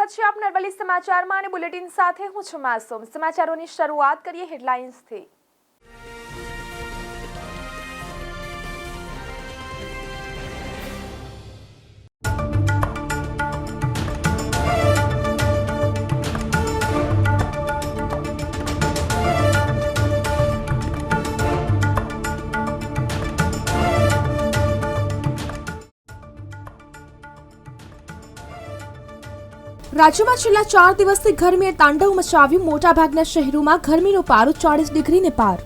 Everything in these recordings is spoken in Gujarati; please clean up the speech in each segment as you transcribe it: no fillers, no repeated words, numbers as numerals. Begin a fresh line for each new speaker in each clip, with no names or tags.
સ્વાગત છે આપ નરવલી સમાચારમાં અને બુલેટિન સાથે હું છું માસૂમ। સમાચારોની શરૂઆત કરીએ હેડલાઇન્સથી। રાજ્યમાં છેલ્લા 4 દિવસથી ગરમીએ તાંડવ મચાવ્યું। મોટાભાગના શહેરોમાં ગરમીનો પારો 40 ડિગ્રીને પાર।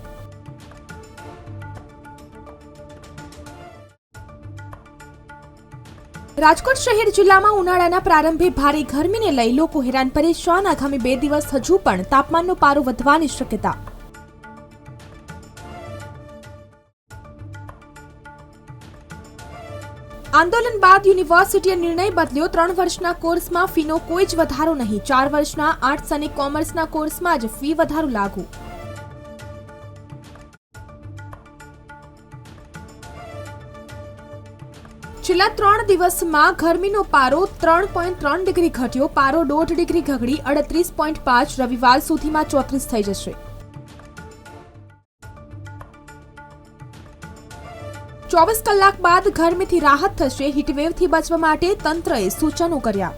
રાજકોટ શહેર જિલ્લામાં ઉનાળાના પ્રારંભે ભારે ગરમીને લઈ લોકો હેરાન પરેશાન। આગામી 2 દિવસ હજુ પણ તાપમાનનો પારો વધવાની શક્યતા। આંદોલન બાદ યુનિવર્સિટીએ નિર્ણય બદલ્યો। 3 વર્ષના કોર્સમાં ફીનો કોઈ જ વધારો નહીં। 4 વર્ષના આર્ટ્સ અને કોમર્સના કોર્સમાં જ ફી વધારો લાગુ। છેલ્લા 3 દિવસમાં ગરમીનો પારો 3.3 ડિગ્રી ઘટ્યો। પારો 1.5 ડિગ્રી ઘગડી 38.5। રવિવાર સુધીમાં 34 થઈ જશે। 24 કલાક બાદ ગરમીથી રાહત થશે। હીટવેવથી બચવા માટે તંત્રએ સૂચનો કર્યા।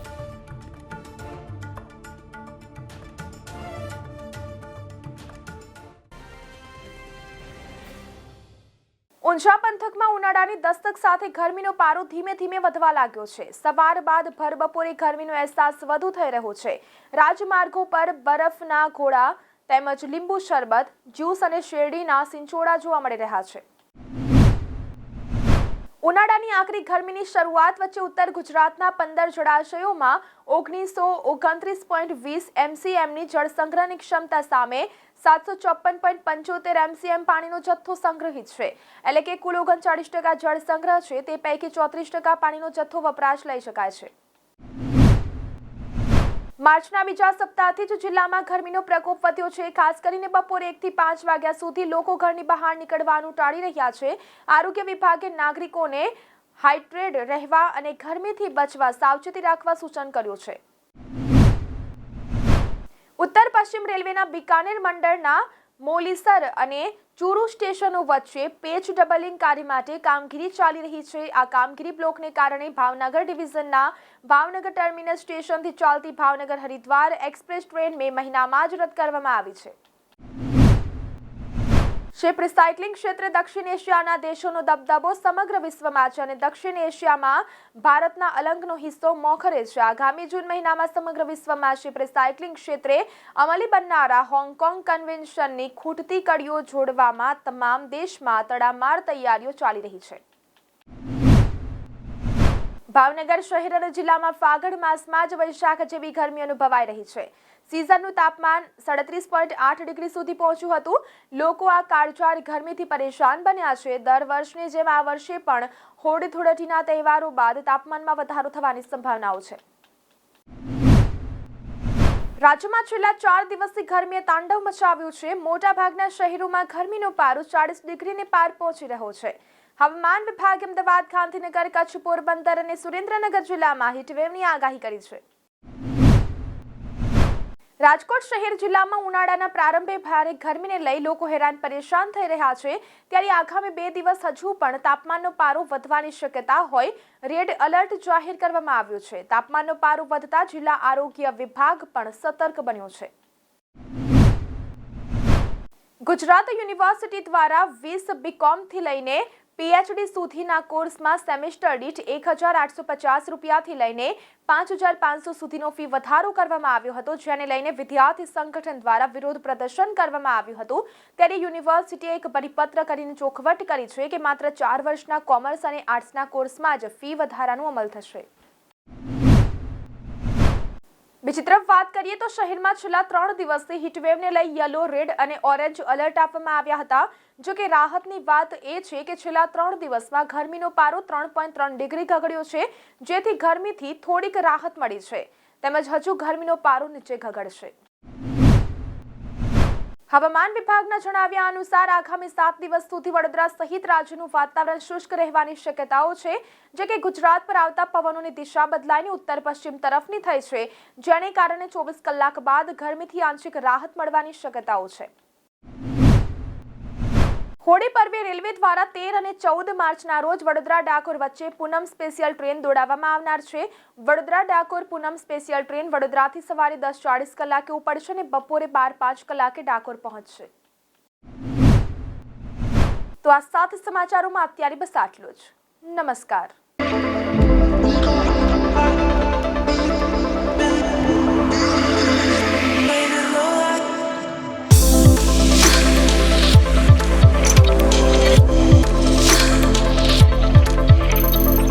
ઊંઝા પંથકમાં ઉનાળાની દસ્તક સાથે ગરમીનો પારો ધીમે ધીમે વધવા લાગ્યો છે। સવાર બાદ ભરબપોરે ગરમીનો અહેસાસ વધુ થઈ રહ્યો છે। રાજમાર્ગો પર બરફના ગોળા તેમજ લીંબુ શરબત, જ્યુસ અને શેરડીના સિંચોડા જોવા મળી રહ્યા છે। ઉનાળાની આકરી ગરમીની શરૂઆત વચ્ચે ઉત્તર ગુજરાતના 15 જળાશયોમાં 1929.20 MCMની જળ સંગ્રહની ક્ષમતા સામે 754.75 MCM પાણીનો જથ્થો સંગ્રહિત છે। એટલે કે કુલ 39% જળ સંગ્રહ છે। તે પૈકી 34% પાણીનો જથ્થો વપરાશ લઈ શકાય છે। માર્ચના બીજા સપ્તાહથી જ જિલ્લામાં ગરમીનો પ્રકોપ વધ્યો છે। ખાસ કરીને બપોરે 1 થી 5 વાગ્યા સુધી લોકો ઘરની બહાર નીકળવાનું ટાળી રહ્યા છે। આરોગ્ય વિભાગે નાગરિકોને હાઇડ્રેટેડ રહેવા અને ગરમીથી બચવા સાવચેતી રાખવા સૂચન કર્યું છે। ઉત્તર પશ્ચિમ રેલવેના બિકાનેર મંડળના મોલીસર અને ચૂરુ સ્ટેશનો વચ્ચે પેચ ડબલિંગ કાર્ય માટે કામગીરી ચાલી રહી છે। આ કામગીરી બ્લોકને કારણે ભાવનગર ડિવિઝનના ભાવનગર ટર્મિનસ સ્ટેશનથી ચાલતી ભાવનગર હરિદ્વાર એક્સપ્રેસ ટ્રેન મે મહિનામાં જ રદ કરવામાં આવી છે। શિપ રિસાયકલિંગ ક્ષેત્રે દક્ષિણ એશિયાના દેશોનો દબદબો સમગ્ર વિશ્વમાં છે અને દક્ષિણ એશિયામાં ભારતના અલંગનો હિસ્સો મોખરે છે। આગામી જૂન મહિનામાં સમગ્ર વિશ્વમાં શિપ રિસાયકલિંગ ક્ષેત્રે અમલી બનનારા હોંગકોંગ કન્વેન્શનની ખૂટતી કડીઓ જોડવામાં તમામ દેશમાં તડામાર તૈયારીઓ ચાલી રહી છે। ભાવનગર શહેર અને જિલ્લામાં ફાગણ માસમાં જ વૈશાખ જેવી ગરમી અનુભવાઈ રહી છે। સિઝનનું તાપમાન 37.8 ડિગ્રી સુધી પહોંચ્યું હતું। લોકો આ કાળઝાળ ગરમીથી પરેશાન બન્યા છે। દર વર્ષની જેમ આ વર્ષે પણ હોળી ધૂળેટીના તહેવારો બાદ તાપમાનમાં વધારો થવાની સંભાવનાઓ છે। રાજ્યમાં છેલ્લા 4 દિવસથી ગરમીએ તાંડવ મચાવ્યું છે। મોટાભાગના શહેરોમાં ગરમીનો પારો 40 ડિગ્રીને પાર પહોંચી રહ્યો છે। હવામાન વિભાગે અમદાવાદ, ગાંધીનગર, કચ્છ, પોરબંદર અને સુરેન્દ્રનગર જિલ્લામાં હીટવેવની આગાહી કરી છે। રાજકોટ શહેર જિલ્લામાં ઉનાળાના પ્રારંભે ભારે ગરમીને લઈ લોકો હેરાન પરેશાન થઈ રહ્યા છે। ત્યારે આગામી 2 દિવસ હજુ પણ તાપમાનનો પારો વધવાની શક્યતા હોય રેડ એલર્ટ જાહેર કરવામાં આવ્યું છે। તાપમાનનો પારો વધતા જિલ્લા આરોગ્ય વિભાગ પણ સતર્ક બન્યો છે। ગુજરાત યુનિવર્સિટી દ્વારા 20 બીકોમથી લઈને પીએચડી સુધીના કોર્સમાં સેમેસ્ટર દીઠ 1,850 રૂપિયાથી લઈને 5,500 સુધીનો ફી વધારો કરવામાં આવ્યો હતો, જેને લઈને વિદ્યાર્થી સંગઠન દ્વારા વિરોધ પ્રદર્શન કરવામાં આવ્યું હતું। ત્યારે યુનિવર્સિટીએ એક પરિપત્ર કરીને ચોખવટ કરી છે કે માત્ર 4 વર્ષના કોમર્સ અને આર્ટ્સના કોર્સમાં જ ફી વધારાનો અમલ થશે। બીજી તરફ વાત કરીએ તો શહેરમાં છેલ્લા 3 દિવસથી હીટવેવને લઈ યલો, રેડ અને ઓરેન્જ એલર્ટ આપવામાં આવ્યા હતા। જો કે રાહતની વાત એ છે કે છેલ્લા 3 દિવસમાં ગરમીનો પારો 3.3 ડિગ્રી ઘગડ્યો છે, જેથી ગરમીથી થોડીક રાહત મળી છે, તેમજ હજુ ગરમીનો પારો નીચે ઘગડશે। હવામાન વિભાગના જણાવ્યા અનુસાર આગામી 7 દિવસ સુધી વડોદરા સહિત રાજ્યનું વાતાવરણ શુષ્ક રહેવાની શક્યતાઓ છે, જે કે ગુજરાત પર આવતા પવનોની દિશા બદલાઈને ઉત્તર પશ્ચિમ તરફની થઈ છે, જેને કારણે 24 કલાક બાદ ગરમીથી આંશિક રાહત મળવાની શક્યતાઓ છે. હોળી પર્વે રેલવે દ્વારા 13 અને 14 માર્ચના રોજ વડોદરા ડાકોર વચ્ચે પૂનમ સ્પેશિયલ ટ્રેન દોડાવવામાં આવનાર છે. વડોદરા ડાકોર પૂનમ સ્પેશિયલ ટ્રેન વડોદરાથી સવારે 10:40 કલાકે ઉપડશે અને બપોરે 12:05 કલાકે ડાકોર પહોંચશે. તો આ સાથે સમાચારોમાં અત્યારે બસ આટલું જ. નમસ્કાર.